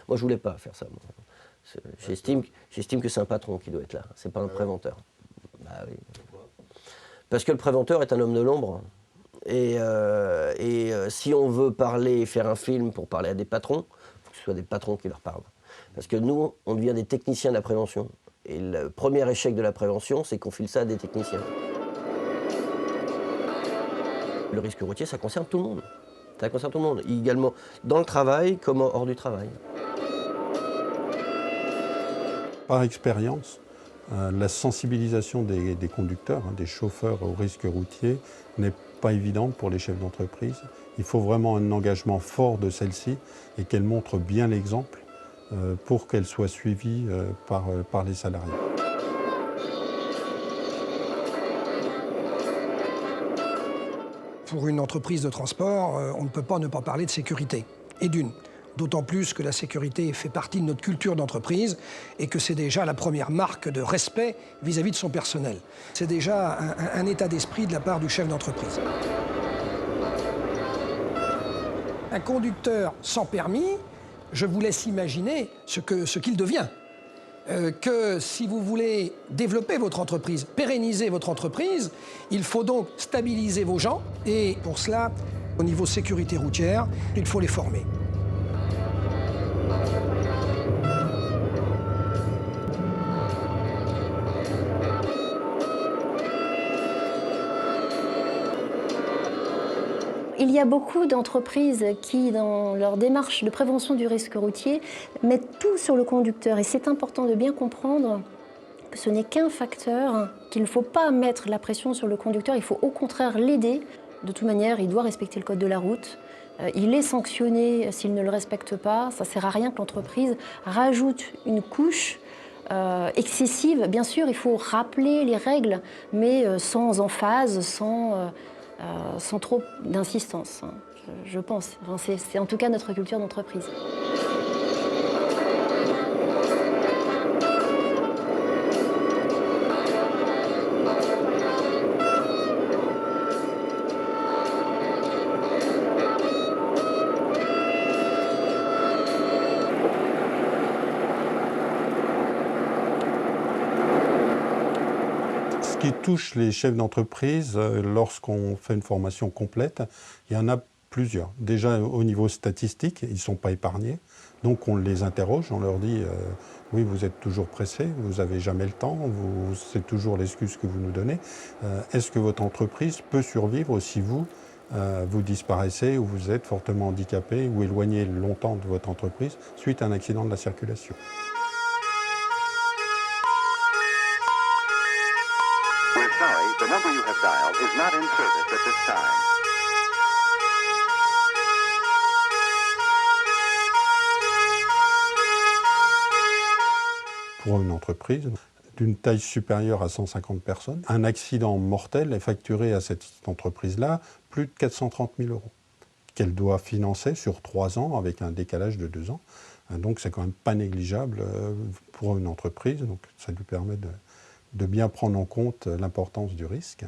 Moi, je voulais pas faire ça. J'estime que c'est un patron qui doit être là, c'est pas un préventeur. Bah oui. Parce que le préventeur est un homme de l'ombre. Si on veut parler et faire un film pour parler à des patrons, il faut que ce soit des patrons qui leur parlent. Parce que nous, on devient des techniciens de la prévention. Et le premier échec de la prévention, c'est qu'on file ça à des techniciens. Le risque routier, ça concerne tout le monde. Ça concerne tout le monde, également dans le travail comme hors du travail. Par expérience, la sensibilisation des conducteurs, des chauffeurs au risque routier n'est pas évidente pour les chefs d'entreprise. Il faut vraiment un engagement fort de celle-ci et qu'elle montre bien l'exemple pour qu'elle soit suivie par les salariés. Pour une entreprise de transport, on ne peut pas ne pas parler de sécurité. Et d'une. D'autant plus que la sécurité fait partie de notre culture d'entreprise et que c'est déjà la première marque de respect vis-à-vis de son personnel. C'est déjà un état d'esprit de la part du chef d'entreprise. Un conducteur sans permis, je vous laisse imaginer ce qu'il devient. Que si vous voulez développer votre entreprise, pérenniser votre entreprise, il faut donc stabiliser vos gens et pour cela, au niveau sécurité routière, il faut les former. Il y a beaucoup d'entreprises qui, dans leur démarche de prévention du risque routier, mettent tout sur le conducteur. Et c'est important de bien comprendre que ce n'est qu'un facteur, qu'il ne faut pas mettre la pression sur le conducteur, il faut au contraire l'aider. De toute manière, il doit respecter le code de la route. Il est sanctionné s'il ne le respecte pas. Ça ne sert à rien que l'entreprise rajoute une couche excessive. Bien sûr, il faut rappeler les règles, mais sans emphase, sans trop d'insistance, je pense. Enfin, c'est en tout cas notre culture d'entreprise. Ce qui touche les chefs d'entreprise, lorsqu'on fait une formation complète, il y en a plusieurs. Déjà, au niveau statistique, ils ne sont pas épargnés. Donc, on les interroge, on leur dit oui, vous êtes toujours pressé, vous n'avez jamais le temps, c'est toujours l'excuse que vous nous donnez. Est-ce que votre entreprise peut survivre si vous disparaissez ou vous êtes fortement handicapé ou éloigné longtemps de votre entreprise suite à un accident de la circulation? We're sorry, the number you have dialed is not in service at this time. Pour une entreprise d'une taille supérieure à 150 personnes, un accident mortel est facturé à cette entreprise-là plus de 430 000 €, qu'elle doit financer sur 3 ans avec un décalage de 2 ans. Donc c'est quand même pas négligeable pour une entreprise, donc ça lui permet de bien prendre en compte l'importance du risque.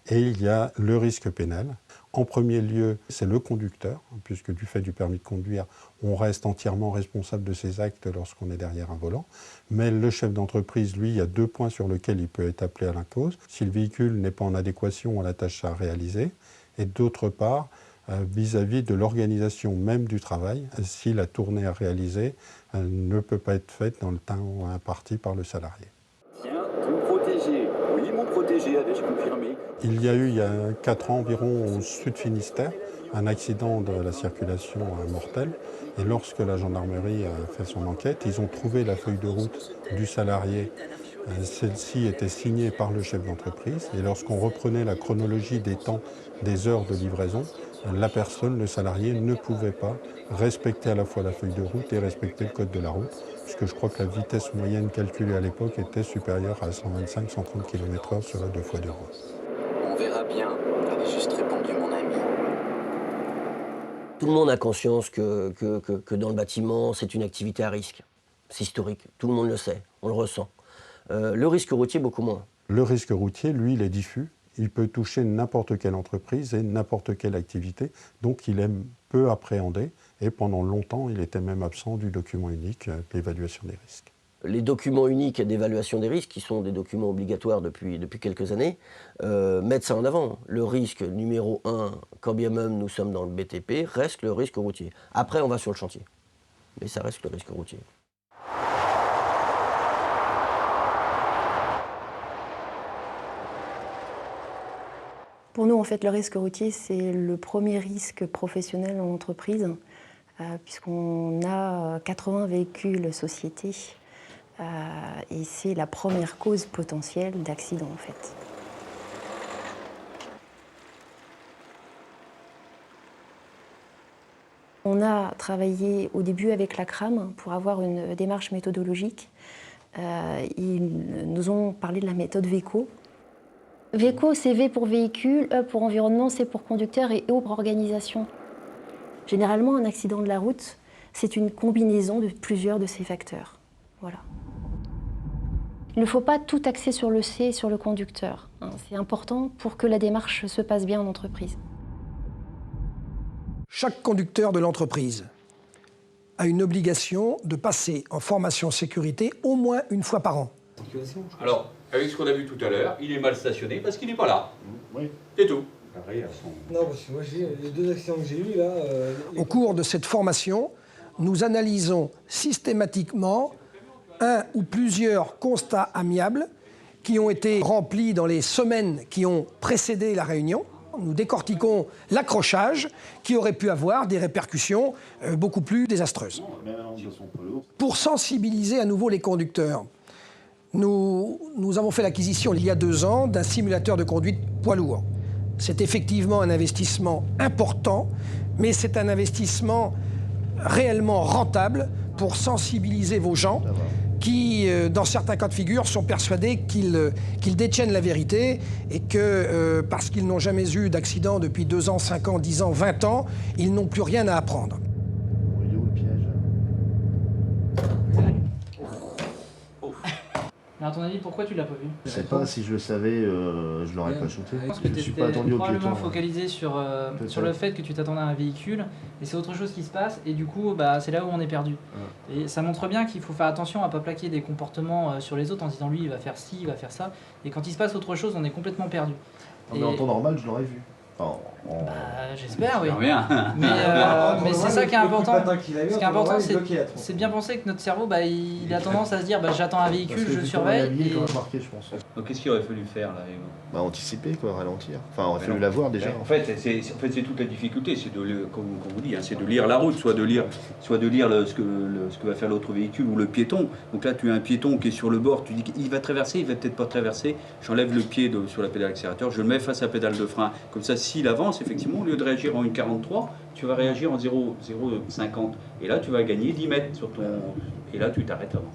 Et il y a le risque pénal. En premier lieu, c'est le conducteur, puisque du fait du permis de conduire, on reste entièrement responsable de ses actes lorsqu'on est derrière un volant. Mais le chef d'entreprise, lui, il y a 2 points sur lesquels il peut être appelé à la cause. Si le véhicule n'est pas en adéquation à la tâche à réaliser. Et d'autre part, vis-à-vis de l'organisation même du travail, si la tournée à réaliser ne peut pas être faite dans le temps imparti par le salarié. Tiens, vous me protégez. Oui, mon protégé, avais-je confirmé? Il y a eu, il y a 4 ans environ, au sud Finistère, un accident de la circulation mortel. Et lorsque la gendarmerie a fait son enquête, ils ont trouvé la feuille de route du salarié. Celle-ci était signée par le chef d'entreprise. Et lorsqu'on reprenait la chronologie des temps, des heures de livraison, la personne, le salarié, ne pouvait pas respecter à la fois la feuille de route et respecter le code de la route, puisque je crois que la vitesse moyenne calculée à l'époque était supérieure à 125-130 km/h sur la 2 x 2 voies. On verra bien, avait juste répondu mon ami. Tout le monde a conscience que dans le bâtiment, c'est une activité à risque. C'est historique, tout le monde le sait, on le ressent. Le risque routier, beaucoup moins. Le risque routier, lui, il est diffus. il peut toucher n'importe quelle entreprise et n'importe quelle activité, donc il est peu appréhendé et pendant longtemps il était même absent du document unique d'évaluation des risques. Les documents uniques d'évaluation des risques, qui sont des documents obligatoires depuis quelques années, mettent ça en avant. Le risque numéro 1, quand bien même nous sommes dans le BTP, reste le risque routier. Après, on va sur le chantier, mais ça reste le risque routier. Pour nous, en fait, le risque routier, c'est le premier risque professionnel en entreprise, puisqu'on a 80 véhicules sociétés, et c'est la première cause potentielle d'accident, en fait. On a travaillé au début avec la CRAM pour avoir une démarche méthodologique. Ils nous ont parlé de la méthode VECO. VECO, c'est V pour véhicule, E pour environnement, C pour conducteur et O pour organisation. Généralement, un accident de la route, c'est une combinaison de plusieurs de ces facteurs. Voilà. Il ne faut pas tout axer sur le C et sur le conducteur. C'est important pour que la démarche se passe bien en entreprise. Chaque conducteur de l'entreprise a une obligation de passer en formation sécurité au moins une fois par an. Alors, avec ce qu'on a vu tout à l'heure, il est mal stationné parce qu'il n'est pas là. Oui. C'est tout. Non, parce que moi, les 2 accidents que j'ai eus, là... Au cours de cette formation, nous analysons systématiquement un ou plusieurs constats amiables qui ont été remplis dans les semaines qui ont précédé la réunion. Nous décortiquons l'accrochage qui aurait pu avoir des répercussions beaucoup plus désastreuses. Pour sensibiliser à nouveau les conducteurs, nous avons fait l'acquisition il y a 2 ans d'un simulateur de conduite poids lourd. C'est effectivement un investissement important, mais c'est un investissement réellement rentable pour sensibiliser vos gens qui, dans certains cas de figure, sont persuadés qu'ils détiennent la vérité et que, parce qu'ils n'ont jamais eu d'accident depuis 2 ans, 5 ans, 10 ans, 20 ans, ils n'ont plus rien à apprendre. Il est où le piège? Mais à ton avis, pourquoi tu l'as pas vu? Je sais pas, si je le savais, je l'aurais pas shooté. Je pense que Je suis tu pas étais attendu au probablement piéton. focalisé sur le fait que tu t'attendais à un véhicule, et c'est autre chose qui se passe, et du coup, bah, c'est là où on est perdu. Et ça montre bien qu'il faut faire attention à pas plaquer des comportements sur les autres en disant lui, il va faire ci, il va faire ça, et quand il se passe autre chose, on est complètement perdu. Non, mais en temps normal, je l'aurais vu. Enfin, Bah, j'espère, oui. Rien. Mais c'est ça qui est important. Ce qui est important, c'est c'est bien penser que notre cerveau, bah, il a tendance à se dire, bah, j'attends un véhicule, je surveille. Et... marqué, je pense. Donc qu'est-ce qu'il aurait fallu faire là? Bah, anticiper, quoi, ralentir. Enfin, il aurait fallu non. la voir déjà. En fait, c'est toute la difficulté, c'est de, comme vous dit, hein, c'est de lire la route, soit de lire ce que va faire l'autre véhicule ou le piéton. Donc là, tu as un piéton qui est sur le bord, tu dis qu'il va traverser, il va peut-être pas traverser. J'enlève le pied sur la pédale accélérateur, je le mets face à la pédale de frein. Comme ça, s'il avance, effectivement, au lieu de réagir en 1,43, tu vas réagir en 0,50. Et là, tu vas gagner 10 mètres sur ton... Et là, tu t'arrêtes avant.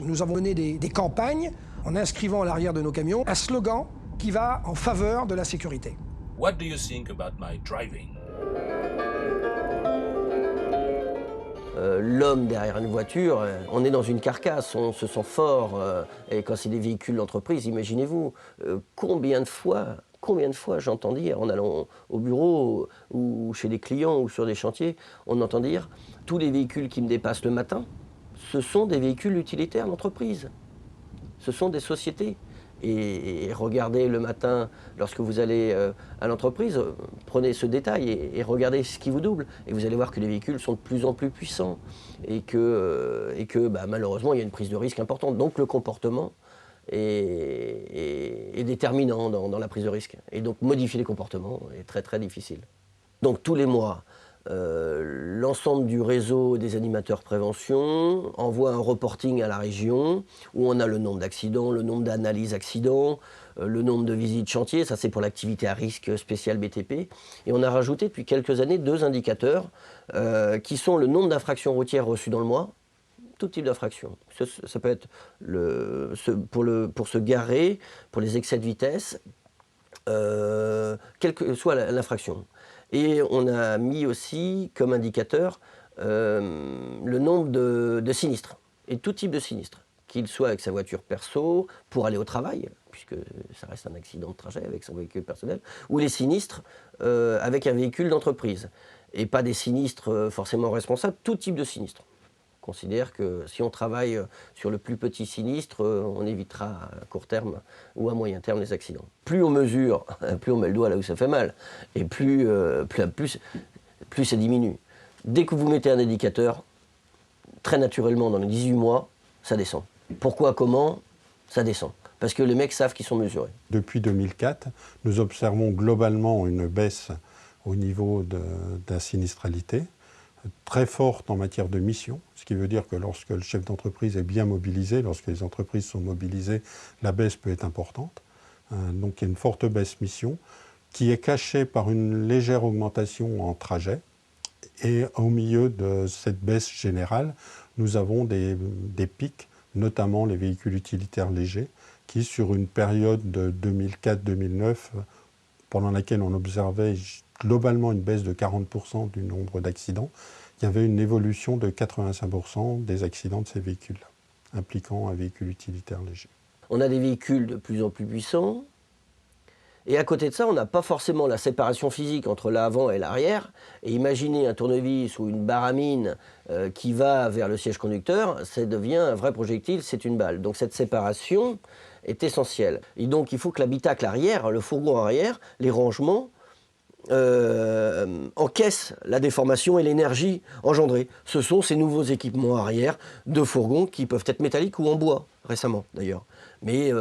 Nous avons mené des campagnes en inscrivant à l'arrière de nos camions un slogan qui va en faveur de la sécurité. What do you think about my driving? L'homme derrière une voiture, on est dans une carcasse, on se sent fort. Et quand c'est des véhicules d'entreprise, imaginez-vous, combien de fois j'entends dire, en allant au bureau ou chez des clients ou sur des chantiers, on entend dire « tous les véhicules qui me dépassent le matin, ce sont des véhicules utilitaires d'entreprise. Ce sont des sociétés. » Et regardez le matin, lorsque vous allez à l'entreprise, prenez ce détail et regardez ce qui vous double. Et vous allez voir que les véhicules sont de plus en plus puissants et que bah, malheureusement, il y a une prise de risque importante. Donc le comportement est déterminant dans la prise de risque. Et donc modifier les comportements est très très difficile. Donc tous les mois, l'ensemble du réseau des animateurs prévention envoie un reporting à la région où on a le nombre d'accidents, le nombre d'analyses accidents, le nombre de visites chantier, ça c'est pour l'activité à risque spéciale BTP. Et on a rajouté depuis quelques années 2 indicateurs qui sont le nombre d'infractions routières reçues dans le mois, tout type d'infraction. Ça peut être pour se garer, pour les excès de vitesse, quelle que soit l'infraction. Et on a mis aussi comme indicateur le nombre de sinistres, et tout type de sinistres, qu'il soit avec sa voiture perso, pour aller au travail, puisque ça reste un accident de trajet avec son véhicule personnel, ou les sinistres avec un véhicule d'entreprise. Et pas des sinistres forcément responsables, tout type de sinistre. On considère que si on travaille sur le plus petit sinistre, on évitera à court terme ou à moyen terme les accidents. Plus on mesure, plus on met le doigt là où ça fait mal, et plus ça diminue. Dès que vous mettez un indicateur, très naturellement, dans les 18 mois, ça descend. Pourquoi, comment? Ça descend. Parce que les mecs savent qu'ils sont mesurés. Depuis 2004, nous observons globalement une baisse au niveau de la sinistralité, très forte en matière de mission, ce qui veut dire que lorsque le chef d'entreprise est bien mobilisé, lorsque les entreprises sont mobilisées, la baisse peut être importante. Donc il y a une forte baisse mission qui est cachée par une légère augmentation en trajet. Et au milieu de cette baisse générale, nous avons des pics, notamment les véhicules utilitaires légers, qui sur une période de 2004-2009, pendant laquelle on observait globalement une baisse de 40% du nombre d'accidents, il y avait une évolution de 85% des accidents de ces véhicules-là, impliquant un véhicule utilitaire léger. On a des véhicules de plus en plus puissants, et à côté de ça, on n'a pas forcément la séparation physique entre l'avant et l'arrière. Et imaginez un tournevis ou une barre à mine qui va vers le siège conducteur, ça devient un vrai projectile, c'est une balle. Donc cette séparation est essentielle. Et donc il faut que l'habitacle arrière, le fourgon arrière, les rangements, encaissent la déformation et l'énergie engendrée. Ce sont ces nouveaux équipements arrière de fourgons qui peuvent être métalliques ou en bois, récemment d'ailleurs. Mais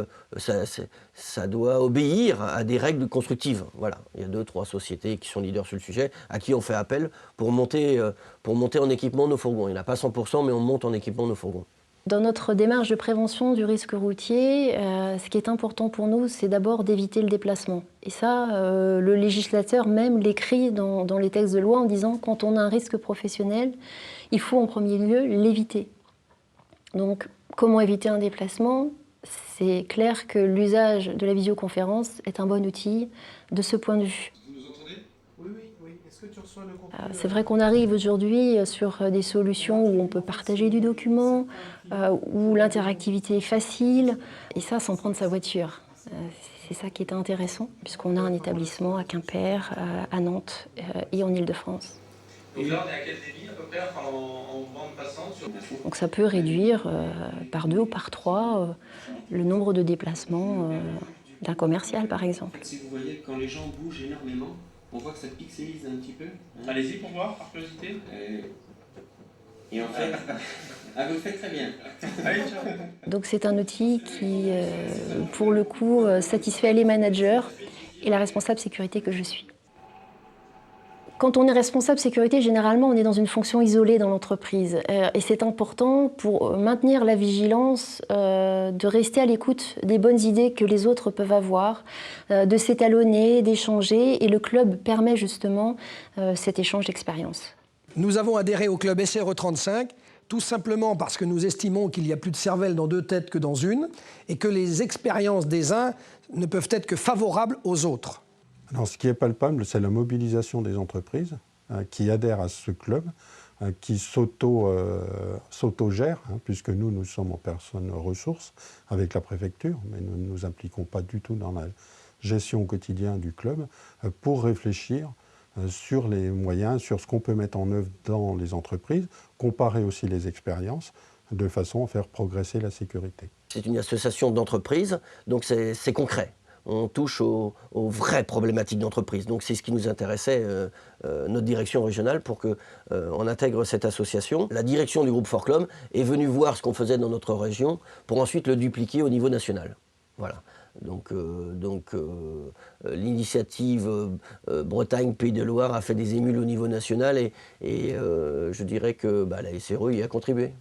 ça doit obéir à des règles constructives. Voilà. Il y a 2-3 sociétés qui sont leaders sur le sujet, à qui on fait appel pour monter en équipement nos fourgons. Il n'y en a pas 100%, mais on monte en équipement nos fourgons. Dans notre démarche de prévention du risque routier, ce qui est important pour nous, c'est d'abord d'éviter le déplacement. Et ça, le législateur même l'écrit dans les textes de loi en disant quand on a un risque professionnel, il faut en premier lieu l'éviter. Donc, comment éviter un déplacement ? C'est clair que l'usage de la visioconférence est un bon outil de ce point de vue. Vous nous entendez ? Oui. Est-ce que tu reçois le contenu ? C'est vrai qu'on arrive aujourd'hui sur des solutions où on peut partager du document, où l'interactivité est facile, et ça sans prendre sa voiture. C'est ça qui est intéressant, puisqu'on a un établissement à Quimper, à Nantes et en Île-de-France. Donc là, on est à quel débit à peu près en bande passante sur... Donc ça peut réduire par 2 ou par 3 le nombre de déplacements d'un commercial, par exemple. Si vous voyez, quand les gens bougent énormément, on voit que ça pixelise un petit peu. Allez-y pour voir, par curiosité. Et en fait, vous le faites très bien. Allez, ciao. Donc c'est un outil qui, pour le coup, satisfait les managers et la responsable sécurité que je suis. Quand on est responsable sécurité, généralement, on est dans une fonction isolée dans l'entreprise. Et c'est important pour maintenir la vigilance, de rester à l'écoute des bonnes idées que les autres peuvent avoir, de s'étalonner, d'échanger. Et le club permet justement cet échange d'expérience. Nous avons adhéré au club SRE35, tout simplement parce que nous estimons qu'il y a plus de cervelle dans 2 têtes que dans une, et que les expériences des uns ne peuvent être que favorables aux autres. Alors, ce qui est palpable, c'est la mobilisation des entreprises qui adhèrent à ce club, qui s'auto-gèrent, puisque nous sommes en personne ressources avec la préfecture, mais nous ne nous impliquons pas du tout dans la gestion au quotidien du club, pour réfléchir sur les moyens, sur ce qu'on peut mettre en œuvre dans les entreprises, comparer aussi les expériences, de façon à faire progresser la sécurité. C'est une association d'entreprises, donc c'est concret. On touche aux vraies problématiques d'entreprise. Donc c'est ce qui nous intéressait, notre direction régionale, pour qu'on intègre cette association. La direction du groupe Forclum est venue voir ce qu'on faisait dans notre région pour ensuite le dupliquer au niveau national. Voilà. Donc l'initiative Bretagne-Pays de Loire a fait des émules au niveau national et je dirais que la SRE y a contribué.